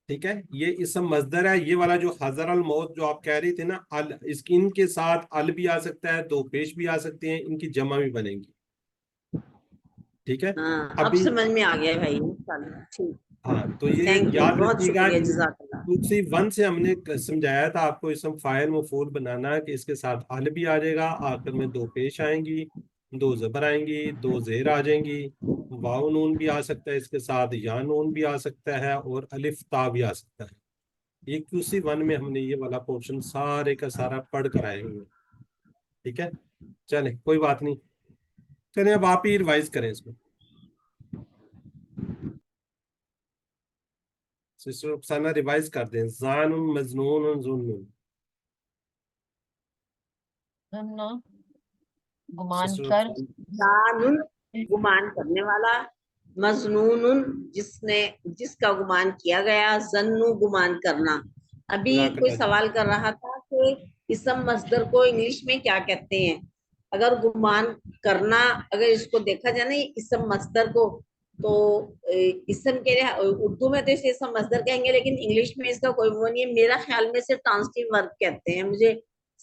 ٹھیک ہے, یہ اسم مصدر ہے. یہ والا جو حضر الموت جو آپ کہہ رہی تھی نا, اس کی ان کے ساتھ ال بھی آ سکتا ہے, دو پیش بھی آ سکتے ہیں, ان کی جمع بھی بنے گی. ٹھیک ہے. ہاں اب ابھی سمجھ میں آ گیا بھائی. انشاءاللہ. ٹھیک. ہاں تو یہ تھینک یو, یاد بہت رکھیے گا. شکریہ. جزاک اللہ. اسی ون سے ہم نے سمجھایا تھا آپ کو اسم فاعل مفعول بنانا ہے کہ اس کے ساتھ ال بھی آ جائے گا, آخر میں دو پیش آئیں گی, دو زبر آئیں گی, دو زیر آ جائیں گی, واو نون بھی آ سکتا ہے اس کے ساتھ, یا نون بھی آ سکتا ہے, اور الف تا بھی آ سکتا ہے. یہ اسی ون میں ہم نے یہ والا پورشن سارے کا سارا پڑھ کر آئے ہوئے. ٹھیک ہے, چلیں کوئی بات نہیں. چلیں اب آپ ہی ریوائز کریں اس کو. سسٹر افسانہ ریوائز کر دیں. زان مظنون ظن. گمان سسٹر کر. زان گمان کرنے والا, مظنون جس کا گمان کیا گیا, ظنو گمان کرنا. ابھی جزاک کوئی اللہ جی. سوال کر رہا تھا کہ اسم مصدر کو انگلش میں کیا کہتے ہیں. اگر گمان کرنا, اگر اس کو دیکھا جائے نا اسم مصدر کو, تو اسم کے لیے اردو میں تو اسے اسم مصدر کہیں گے, لیکن انگلش میں اس کا کوئی وہ نہیں ہے. میرا خیال میں اسے ٹرانسٹیو ورب کہتے ہیں. مجھے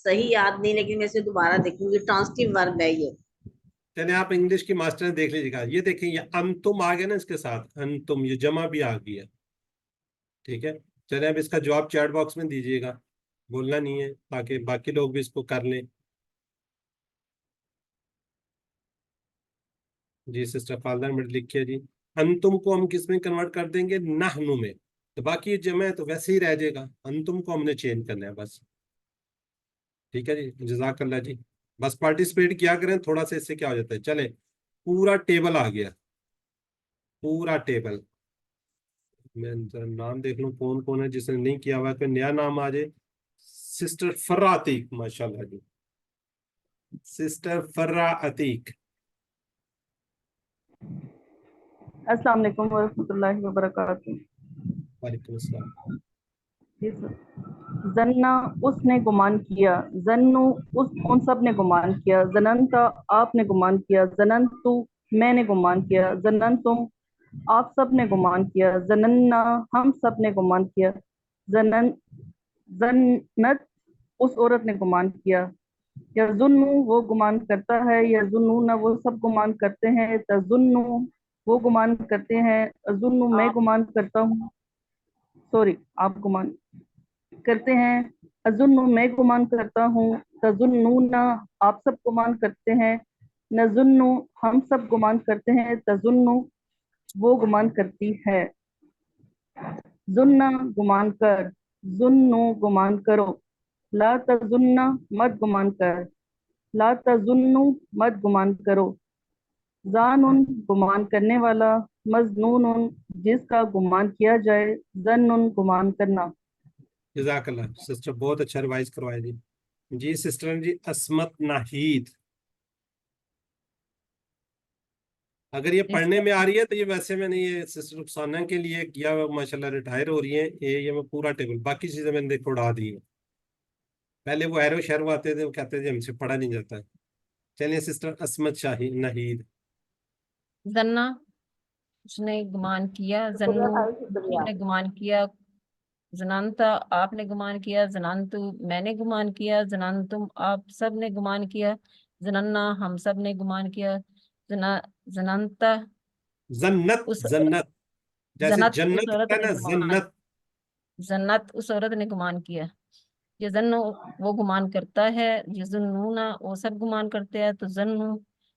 صحیح یاد نہیں, لیکن میں اسے دوبارہ دیکھوں گی. ٹرانسٹیو ورب ہے یہ. چلیں آپ انگلش کی ماسٹر دیکھ لیجیے گا. یہ دیکھیں یہ انتم آ گیا نا اس کے ساتھ, انتم یہ جمع بھی آ گیا. ٹھیک ہے, چلیں اب اس کا جواب چیٹ باکس میں دیجیے گا, بولنا نہیں ہے تاکہ باقی لوگ بھی اس کو کر لیں. جی سسٹر فالدہ مٹ لکھیے جی. انتم کو ہم کس میں کنورٹ کر دیں گے؟ نحنو میں. تو باقی جمع ہے تو ویسے ہی رہ جائے گا, انتم کو ہم نے چینج کرنا ہے بس. ٹھیک ہے جی, جزاک اللہ جی. بس پارٹیسپیٹ کیا کریں تھوڑا سا, اس سے کیا ہو جاتا ہے. چلیں پورا ٹیبل آ گیا, پورا ٹیبل. میں نام دیکھ لوں کون کون ہے جس نے نہیں کیا ہوا, کوئی نیا نام آ جائے. سسٹر فرا عتیق, ماشاء اللہ جی. سسٹر فرا عتیق. السلام علیکم ورحمۃ اللہ وبرکاتہ. وعلیکم السلام. زنا اس نے گمان کیا, زنو ان سب نے گمان کیا, زننتا آپ نے گمان کیا, زننتو میں نے گمان کیا, زننتم آپ سب نے گمان کیا, زننا ہم سب نے گمان کیا, زنت اس عورت نے گمان کیا, یظنو وہ گمان کرتا ہے, یظنون وہ سب گمان کرتے ہیں, تظنو وہ گمان کرتے ہیں, اظنو میں گمان کرتا ہوں, سوری آپ گمان کرتے ہیں, اظن میں گمان کرتا ہوں, تظنون آپ سب گمان کرتے ہیں, نظن ہم سب گمان کرتے ہیں, تظن وہ گمان کرتی ہے, ظن گمان کر, ظنو گمان کرو, لا تظن مت گمان کر, لا تظنو مت گمان کرو, ظان گمان کرنے والا, مظنون جس کا گمان کیا جائے, ظن گمان کرنا. جزاک اللہ سسٹر, بہت اچھا ریوائز کروایا جی. جی سسٹر جی اسمت ناہید. اگر یہ اس پڑھنے میں آ رہی ہے تو یہ ویسے میں نے یہ سسٹر رخسانہ کے لیے کیا ہوا، ماشاءاللہ ریٹائر ہو رہی ہیں، یہ میں پورا ٹیبل، باقی چیزیں میں نے دیکھو اڑا دی ہیں۔ پہلے وہ ایرو شیرو آتے تھے، وہ کہتے تھے ہم سے پڑھا نہیں جاتا ہے۔ چلیے سسٹر عصمت شاہی نہید۔ زنا اس نے گمان کیا، زنو نے گمان کیا، زنانتا آپ نے گمان کیا، زنانتو میں نے گمان کیا، زنانتم آپ سب نے گمان کیا، زننا ہم سب نے گمان کیا، زنانتا زنت اس زنت جیسے زنت اس جنت عورت ہے نے نا، گمان، زنت۔ زنت اس عورت نے گمان کیا، یہ زنو وہ گمان کرتا ہے، یہ زنونا وہ سب گمان کرتے ہیں، تو زنو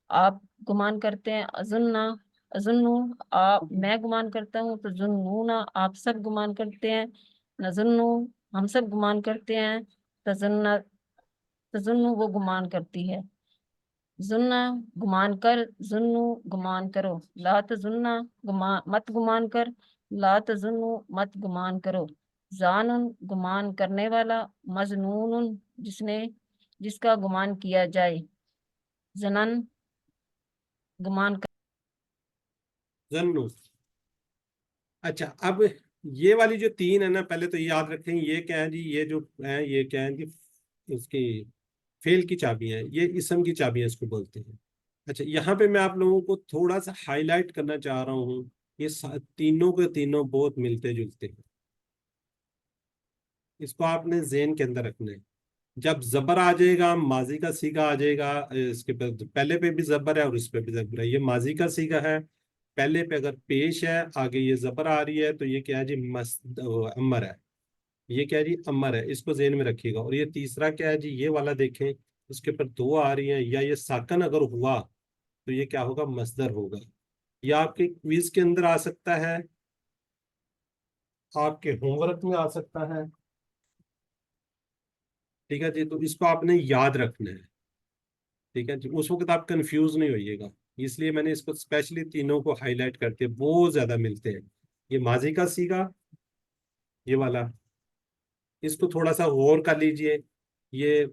آپ گمان کرتے ہیں، ازننا ازنو آپ میں گمان کرتا ہوں، تو زنونا آپ سب گمان کرتے ہیں، نظنو ہم سب گمان کرتے ہیں، تظنو وہ گمان کرتی ہے، زننا گمان کر، زنو گمان کرو، لا تظننا مت گمان کر، لا تظنو مت گمان کرو، زانن گمان کرنے والا، مظنون جس کا گمان کیا جائے، زنن گمان کر۔ زنو۔ اچھا اب یہ والی جو تین ہے نا، پہلے تو یاد رکھیں یہ کیا ہے جی، یہ جو ہے یہ کیا ہے جی، اس کی فعل کی چابیاں ہیں، یہ اسم کی چابیاں اس کو بولتے ہیں۔ اچھا یہاں پہ میں آپ لوگوں کو تھوڑا سا ہائی لائٹ کرنا چاہ رہا ہوں، یہ تینوں کے تینوں بہت ملتے جلتے ہیں، اس کو آپ نے ذہن کے اندر رکھنا ہے۔ جب زبر آ جائے گا، ماضی کا سیگا آ جائے گا، اس کے پہلے پہ بھی زبر ہے اور اس پہ بھی زبر ہے، یہ ماضی کا سیگا ہے، پہلے پہ اگر پیش ہے آگے یہ زبر آ رہی ہے تو یہ کیا ہے جی، امر ہے، یہ کیا ہے جی امر ہے، اس کو ذہن میں رکھیے گا۔ اور یہ تیسرا کیا ہے جی، یہ والا دیکھیں اس کے اوپر دو آ رہی ہیں، یا یہ ساکن اگر ہوا تو یہ کیا ہوگا، مصدر ہوگا۔ یہ آپ کے کوئز کے اندر آ سکتا ہے، آپ کے ہوم ورک میں آ سکتا ہے، ٹھیک ہے جی، تو اس کو آپ نے یاد رکھنا ہے، ٹھیک ہے جی، اس وقت آپ کنفیوز نہیں ہوئیے گا، اس لیے میں نے اس کو اسپیشلی تینوں کو ہائی لائٹ کرتے، بہت زیادہ ملتے ہیں۔ یہ ماضی کا سیگا، یہ والا، اس کو تھوڑا سا غور کر لیجئے، یہ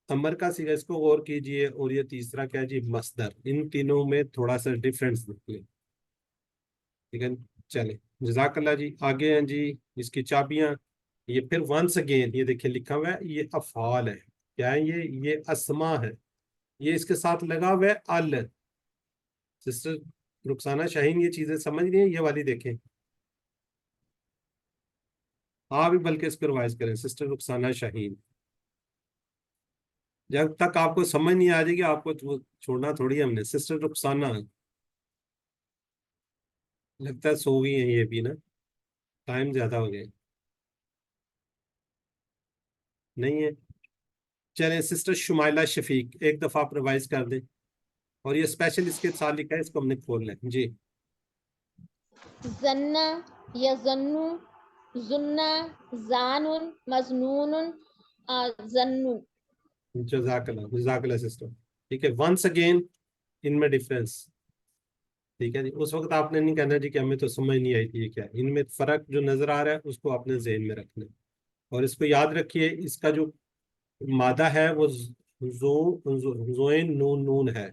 امر کا سیگا، اس کو غور کیجئے، اور یہ تیسرا کیا جی، مصدر، ان تینوں میں تھوڑا سا ڈفرینس نکلے، ٹھیک ہے چلے جزاک اللہ جی۔ آگے ہیں جی اس کی چابیاں، یہ پھر ونس اگین، یہ دیکھیں لکھا ہوا ہے، یہ افعال ہے، کیا ہے یہ اسما ہے، یہ اس کے ساتھ لگا ہوا ہے ال۔ سسٹر رخسانہ شاہین یہ چیزیں سمجھ گئی ہیں، یہ والی دیکھیں، آپ بھی بلکہ اس پر ریوائز کریں، سسٹر رخسانہ شاہین، جب تک آپ کو سمجھ نہیں آ جائے گی آپ کو چھوڑنا تھوڑی ہم نے۔ سسٹر رخسانہ لگتا ہے سو گئی ہیں یہ بھی نا، ٹائم زیادہ ہو گیا، نہیں ہے؟ چلیں سسٹر شمائلہ شفیق، ایک دفعہ آپ ریوائز کر دیں، اور یہ اسپیشل اس کے ساتھ لکھا ہے، اس کو ہم نے کھول لیں جی۔ زنا یظنو زنا زانن مظنون زنون۔ جزاک اللہ سسٹر، ٹھیک ہے، ونس اگین ان میں ڈفرینس، ٹھیک ہے جی، اس وقت آپ نے نہیں کہنا جی کہ ہمیں تو سمجھ نہیں آئی تھی یہ کیا، ان میں فرق جو نظر آ رہا ہے اس کو آپ نے ذہن میں رکھنا ہے، اور اس کو یاد رکھیے اس کا جو مادہ ہے وہ زوین نون نون ہے،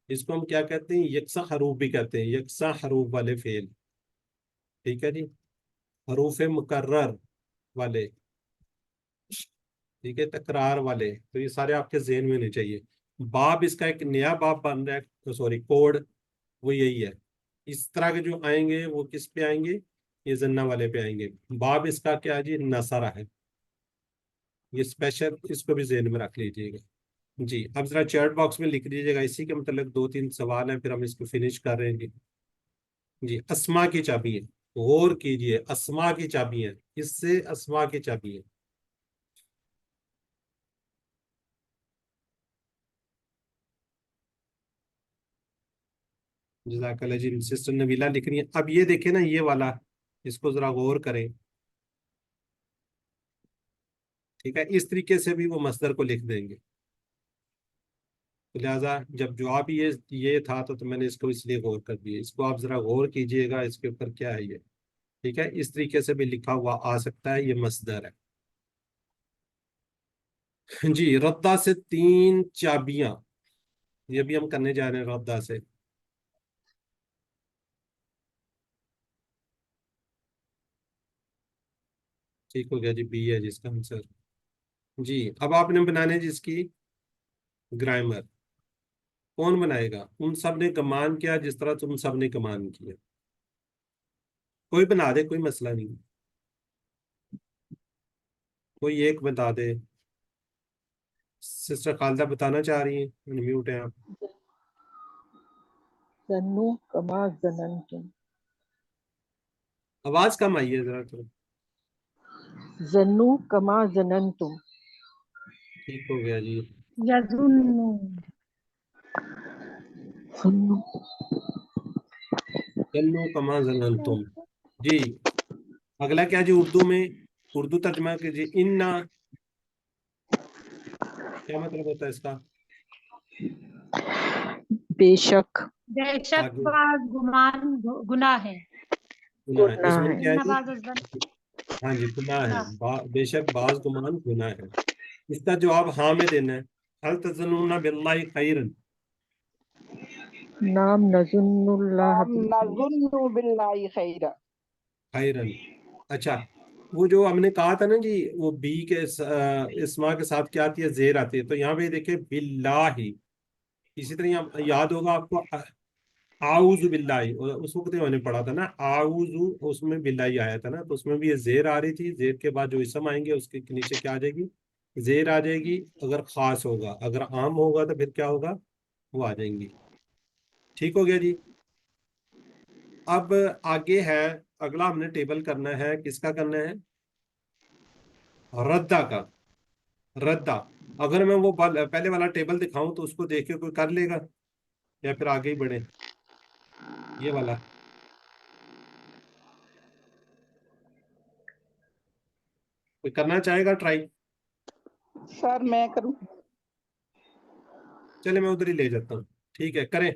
اس کو ہم کیا کہتے ہیں، یکساں حروف بھی کہتے ہیں، یکساں حروف والے فعل، ٹھیک ہے جی، حروف مکرر والے، ٹھیک ہے، تکرار والے، تو یہ سارے آپ کے ذہن میں نہیں چاہیے۔ باب اس کا ایک نیا باب بن رہا ہے، سوری کوڈ، وہ یہی ہے، اس طرح کے جو آئیں گے وہ کس پہ آئیں گے، یہ زنہ والے پہ آئیں گے۔ باب اس کا کیا جی، نصرہ ہے، یہ اسپیشل، اس کو بھی ذہن میں رکھ لیجئے گا جی۔ اب ذرا چیٹ باکس میں لکھ دیجیے گا، اسی کے متعلق 2-3 سوال ہیں، پھر ہم اس کو فنش کر رہے ہیں جی۔ اسما کی چابی ہے، غور کیجئے، اسما کی چابی ہے، اس سے اسما کی چابی ہے۔ جزاک اللہ جی، سسٹر نبیلہ لکھ رہی ہیں۔ اب یہ دیکھیں نا یہ والا، اس کو ذرا غور کریں، ٹھیک ہے، اس طریقے سے بھی وہ مصدر کو لکھ دیں گے، لہٰذا جب جواب یہ تھا تو میں نے اس کو اس لیے غور کر دیا، اس کو آپ ذرا غور کیجئے گا، اس کے اوپر کیا ہے یہ، ٹھیک ہے، اس طریقے سے بھی لکھا ہوا آ سکتا ہے، یہ مصدر ہے جی۔ ردہ سے 3 چابیاں، یہ بھی ہم کرنے جا رہے ہیں ردہ سے۔ ٹھیک ہو گیا جی، بی ہے جس کا آنسر جی۔ اب آپ نے بنانے جس کی گرامر، کون بنائے گا؟ ان سب نے گمان کیا جس طرح تم سب نے گمان کیا، کوئی بنا دے، کوئی مسئلہ نہیں، کوئی ایک بتا دے۔ سسٹر خالدہ بتانا چاہ رہی ہیں؟ میوٹ ہیں آپ۔ ظنوا کما ظننتم، آواز کم آئی ہے ذرا تو۔ ظنوا کما ظننتم، ٹھیک ہو گیا جی۔ یظنون، ظنوا ظنوا کما ظننتم جی۔ اگلا کیا جی؟ اردو میں، اردو ترجمہ کیجیے۔ انا کیا مطلب ہوتا ہے اس کا؟ بے شک، بے شک آگے بعض گمان گناہ ہے، گناہ ہے، اس گناہ میں ہے، کیا ہے ان جی؟ بعض الظن ہاں جی، گناہ ہے، گناہ۔ بے شک بعض گمان گناہ ہے۔ اس کا جواب ہاں میں دینا ہے۔ هل تظنون باللہ خیرا؟ نام نظن اللہ ہم بالخیر، نظن باللہ خیرا۔ خیرا، اچھا۔ وہ جو ہم نے کہا تھا نا جی، وہ بی کے اسما کے ساتھ کیا آتی ہے؟ زیر آتی ہے، تو یہاں پہ دیکھیں باللہ، اسی طرح یہاں یاد ہوگا آپ کو اعوذ باللہ، اور اس وقت میں نے پڑھا تھا نا اعوذ، اس میں باللہ آیا تھا نا، تو اس میں بھی یہ زیر آ رہی تھی، زیر کے بعد جو اسم آئیں گے اس کے نیچے کیا آ جائے گی؟ زیر آ جائے گی، اگر خاص ہوگا، اگر عام ہوگا تو پھر کیا ہوگا؟ وہ آ جائیں گی۔ ٹھیک ہو گیا جی۔ اب آگے ہے، اگلا ہم نے ٹیبل کرنا ہے، کس کا کرنا ہے؟ ردہ کا۔ ردہ، اگر میں وہ پہلے والا ٹیبل دکھاؤں تو اس کو دیکھ کے کوئی کر لے گا یا پھر آگے ہی بڑھے؟ یہ والا کوئی کرنا چاہے گا ٹرائی؟ سر میں کروں؟ چلے میں ادھر ہی لے جاتا ہوں، ٹھیک ہے، کریں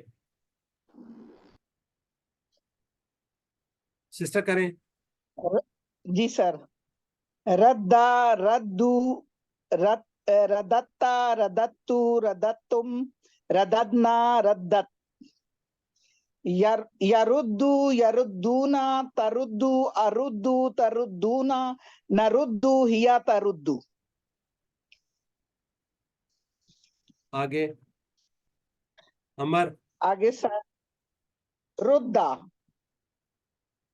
سسٹر، کریں۔ جی سر۔ ردا، ردو، ردتا، ردتو، ردتم، رددنا، ردت، یردو، یردونا، تردو، اردو، تردونا، نردو، ہیا تردو۔ آگے عمر، آگے سر ردا،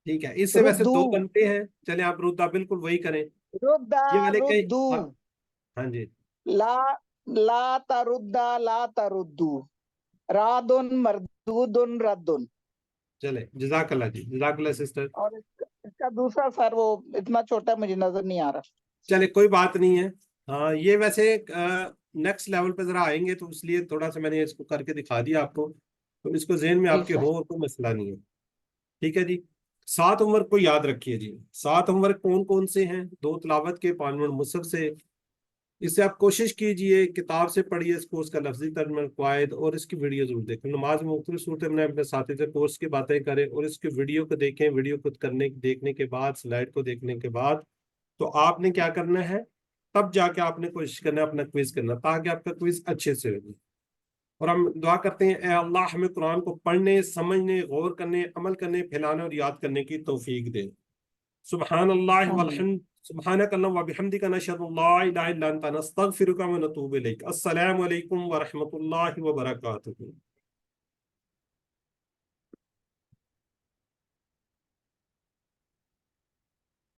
ٹھیک ہے، اس سے ویسے ردو، دو بنتے ہیں، چلیں آپ ردا بالکل وہی کریں، ردا، یہ والے کئی ردو، ہاں جی، لا، لا تردا، لا تردو، رادن، مردودن، ردن۔ چلے جزاک اللہ جی، جزاک اللہ سسٹر۔ اور اس کا دوسرا سر وہ اتنا چھوٹا مجھے نظر نہیں آ رہا۔ چلے کوئی بات نہیں ہے، ہاں یہ ویسے نیکسٹ لیول پہ ذرا آئیں گے تو اس لیے تھوڑا سا میں نے اس کو کر کے دکھا دیا آپ کو، تو اس کو ذہن میں جی آپ کے سر۔ ہو اور کوئی مسئلہ نہیں ہے، ٹھیک ہے جی۔ 7 ہوم ورک کو یاد رکھیے جی۔ 7 ہوم ورک کون کون سے ہیں؟ 2 تلاوت کے، 5 منٹ مصحف سے۔ اس سے آپ کوشش کیجئے کتاب سے پڑھیے اس کو، اس کا لفظی ترجمہ، قواعد، اور اس کی ویڈیو ضرور دیکھیں۔ نماز میں مختلف صورتیں میں اپنے ساتھی سے کورس کی باتیں کریں اور اس کی ویڈیو کو دیکھیں، ویڈیو کو دیکھنے کے بعد، سلائڈ کو دیکھنے کے بعد تو آپ نے کیا کرنا ہے؟ تب جا کے آپ نے کوشش کرنا ہے اپنا کوئز کرنا، تاکہ آپ کا کوئز اچھے سے ہو۔ اور ہم دعا کرتے ہیں اے اللہ ہمیں قرآن کو پڑھنے، سمجھنے، غور کرنے، عمل کرنے، پھیلانے اور یاد کرنے کی توفیق دے۔ سبحان اللہ والحمد، سبحانک اللہم وبحمدک، نشہد ان لا الہ الا انت، نستغفرک ونتوب الیک۔ السلام علیکم ورحمۃ اللہ وبرکاتہ۔